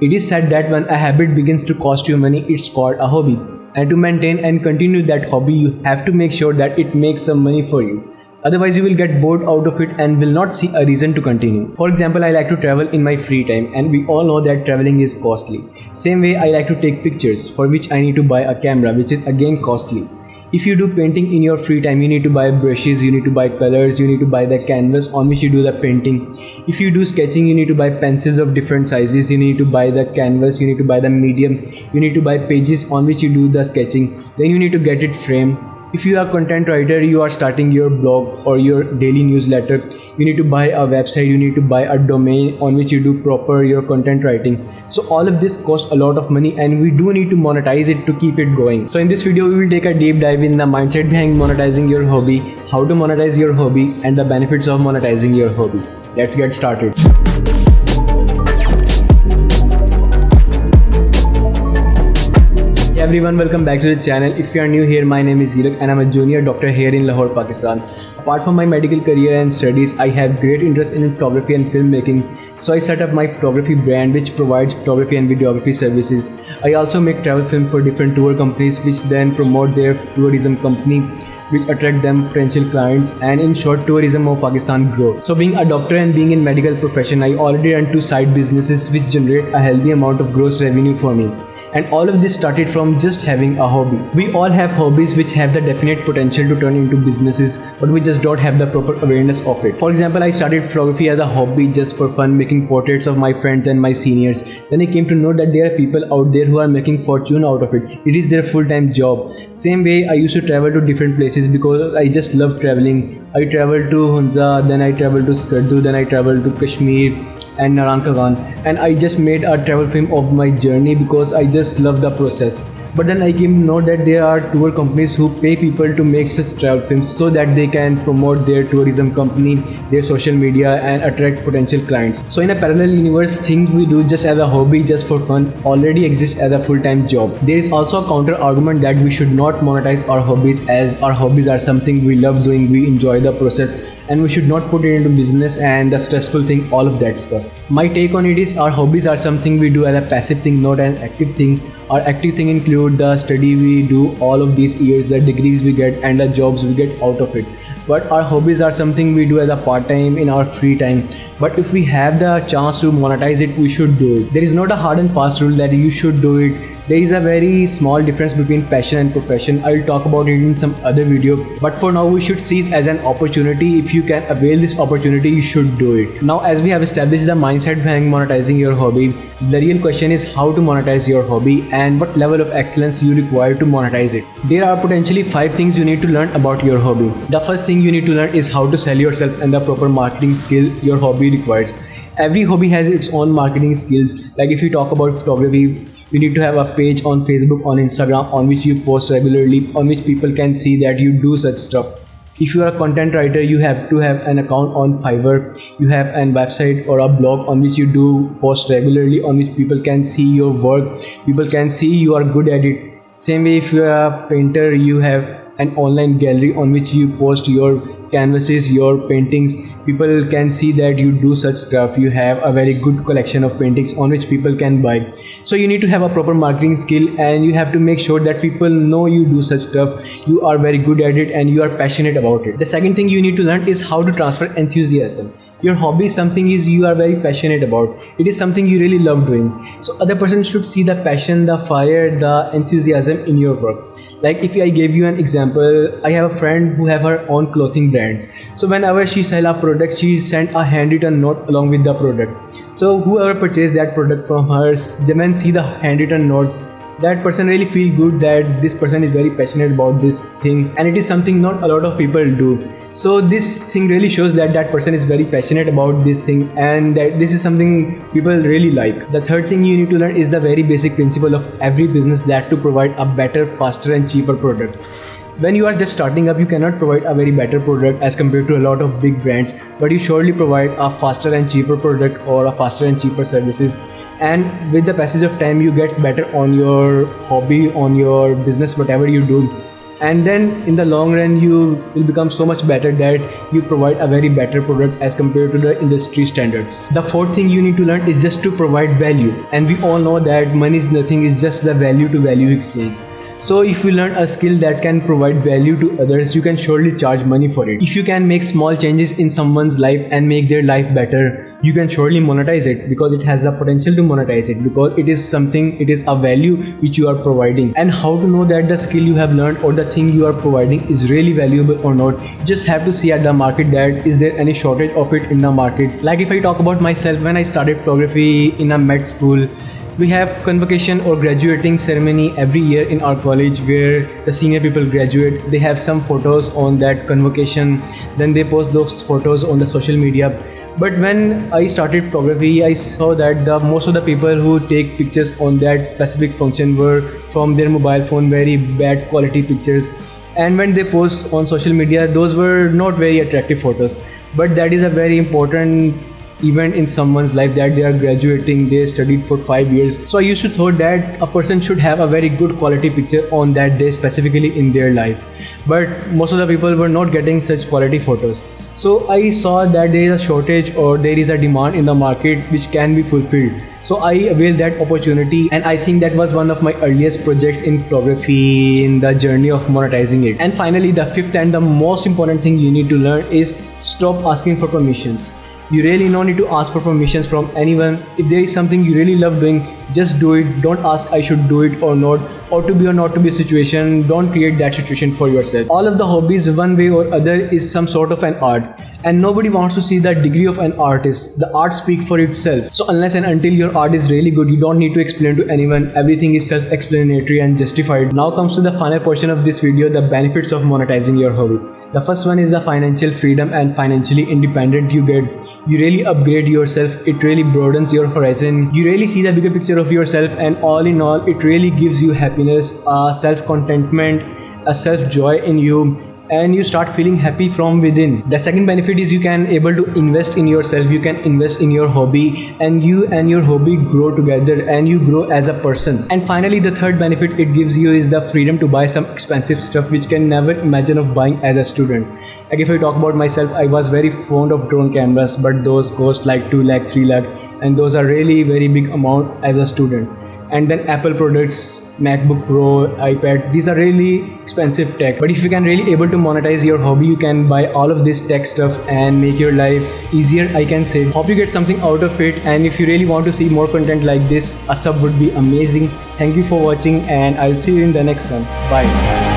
It is said that when a habit begins to cost you money, it's called a hobby. And to maintain and continue that hobby, you have to make sure that it makes some money for you. Otherwise, you will get bored out of it and will not see a reason to continue. For example, I like to travel in my free time, and we all know that traveling is costly. Same way, I like to take pictures, for which I need to buy a camera, which is again costly. If you do painting in your free time, you need to buy brushes, you need to buy colors, you need to buy the canvas on which you do the painting. If you do sketching, you need to buy pencils of different sizes, you need to buy the canvas, you need to buy the medium, you need to buy pages on which you do the sketching, then you need to get it framed. If you are a content writer, you are starting your blog or your daily newsletter, you need to buy a website, you need to buy a domain on which you do proper your content writing. So all of this costs a lot of money, and we do need to monetize it to keep it going. So in this video, we will take a deep dive in the mindset behind monetizing your hobby, how to monetize your hobby, and the benefits of monetizing your hobby. Let's get started. Hey everyone, welcome back to the channel. If you are new here, my name is Zirak and I'm a junior doctor here in Lahore, Pakistan. Apart from my medical career and studies, I have great interest in photography and filmmaking. So I set up my photography brand which provides photography and videography services. I also make travel film for different tour companies which then promote their tourism company, which attract them potential clients, and in short, tourism of Pakistan grows. So being a doctor and being in medical profession, I already run 2 side businesses which generate a healthy amount of gross revenue for me. And all of this started from just having a hobby. We all have hobbies which have the definite potential to turn into businesses, but we just don't have the proper awareness of it. For example, I started photography as a hobby just for fun, making portraits of my friends and my seniors. Then I came to know that there are people out there who are making fortune out of it. It is their full-time job. Same way, I used to travel to different places because I just love traveling. I traveled to Hunza, then I traveled to Skardu, then I traveled to Kashmir and Narankagan, and I just made a travel film of my journey because I just love the process. But then I came to know that there are tour companies who pay people to make such travel films so that they can promote their tourism company, their social media, and attract potential clients. So in a parallel universe, things we do just as a hobby, just for fun, already exist as a full-time job. There is also a counter argument that we should not monetize our hobbies, as our hobbies are something we love doing, we enjoy the process, and we should not put it into business and the stressful thing, all of that stuff. My take on it is our hobbies are something we do as a passive thing, not an active thing. Our active thing include the study we do all of these years, the degrees we get, and the jobs we get out of it. But our hobbies are something we do as a part-time in our free time. But if we have the chance to monetize it, we should do it. There is not a hard and fast rule that you should do it. There is a very small difference between passion and profession. I'll talk about it in some other video. But for now, we should seize as an opportunity. If you can avail this opportunity, you should do it. Now, as we have established the mindset behind monetizing your hobby, the real question is how to monetize your hobby and what level of excellence you require to monetize it. There are potentially 5 things you need to learn about your hobby. The first thing you need to learn is how to sell yourself and the proper marketing skill your hobby requires. Every hobby has its own marketing skills. Like if you talk about photography, you need to have a page on Facebook, on Instagram, on which you post regularly, on which people can see that you do such stuff. If you are a content writer, you have to have an account on Fiverr. You have a website or a blog on which you do post regularly, on which people can see your work. People can see you are good at it. Same way, if you are a painter, you have an online gallery on which you post your canvases, your paintings. People can see that you do such stuff. You have a very good collection of paintings on which people can buy. So you need to have a proper marketing skill, and you have to make sure that people know you do such stuff, you are very good at it, and you are passionate about it. The second thing you need to learn is how to transfer enthusiasm. Your hobby is something is you are very passionate about. It is something you really love doing. So other person should see the passion, the fire, the enthusiasm in your work. Like if I gave you an example, I have a friend who have her own clothing brand. So whenever she sell a product, she send a handwritten note along with the product. So whoever purchased that product from her, then see the handwritten note, that person really feel good that this person is very passionate about this thing, and it is something not a lot of people do. So this thing really shows that that person is very passionate about this thing, and that this is something people really like. The third thing you need to learn is the very basic principle of every business, that to provide a better, faster and cheaper product. When you are just starting up, you cannot provide a very better product as compared to a lot of big brands, but you surely provide a faster and cheaper product or a faster and cheaper services. And with the passage of time, you get better on your hobby, on your business, whatever you do. and then in the long run you will become so much better that you provide a very better product as compared to the industry standards. The fourth thing you need to learn is just to provide value, and we all know that money is nothing, it's just the value to value exchange. So if you learn a skill that can provide value to others, you can surely charge money for it. If you can make small changes in someone's life and make their life better, you can surely monetize it, because it has the potential to monetize it, because it is something, it is a value which you are providing. And how to know that the skill you have learned or the thing you are providing is really valuable or not? You just have to see at the market that is there any shortage of it in the market. Like if I talk about myself, when I started photography in a med school, we have convocation or graduating ceremony every year in our college where the senior people graduate. They have some photos on that convocation, then they post those photos on the social media. But when I started photography, I saw that most of the people who take pictures on that specific function were from their mobile phone, very bad quality pictures. And when they post on social media, those were not very attractive photos. But that is a very important event in someone's life, that they are graduating, they studied for 5 years. So I used to thought that a person should have a very good quality picture on that day specifically in their life. But most of the people were not getting such quality photos. So I saw that there is a shortage or there is a demand in the market which can be fulfilled. So I availed that opportunity, and I think that was one of my earliest projects in photography in the journey of monetizing it. And finally, the fifth and the most important thing you need to learn is stop asking for permissions. You really no need to ask for permissions from anyone. If there is something you really love doing, just do it. Don't ask I should do it or not, or to be or not to be situation. Don't create that situation for yourself. All of the hobbies, one way or other, is some sort of an art, and nobody wants to see the degree of an artist. The art speaks for itself. So unless and until your art is really good, you don't need to explain to anyone. Everything is self-explanatory and justified. Now comes to the final portion of this video, the benefits of monetizing your hobby. The first one is the financial freedom and financially independent you get. You really upgrade yourself. It really broadens your horizon. You really see the bigger picture of yourself, and all in all, it really gives you happiness, a self-contentment, a self-joy in you, and you start feeling happy from within. The second benefit is you can able to invest in yourself. You can invest in your hobby, and you and your hobby grow together, and you grow as a person. And finally, the third benefit it gives you is the freedom to buy some expensive stuff which can never imagine of buying as a student. Like if I talk about myself, I was very fond of drone cameras, but those cost like 2 lakh, 3 lakh, and those are really very big amount as a student. And then Apple products, MacBook Pro, iPad, these are really expensive tech. But if you can really able to monetize your hobby, you can buy all of this tech stuff and make your life easier, I can say. Hope you get something out of it, and if you really want to see more content like this, a sub would be amazing. Thank you for watching, and I'll see you in the next one. Bye.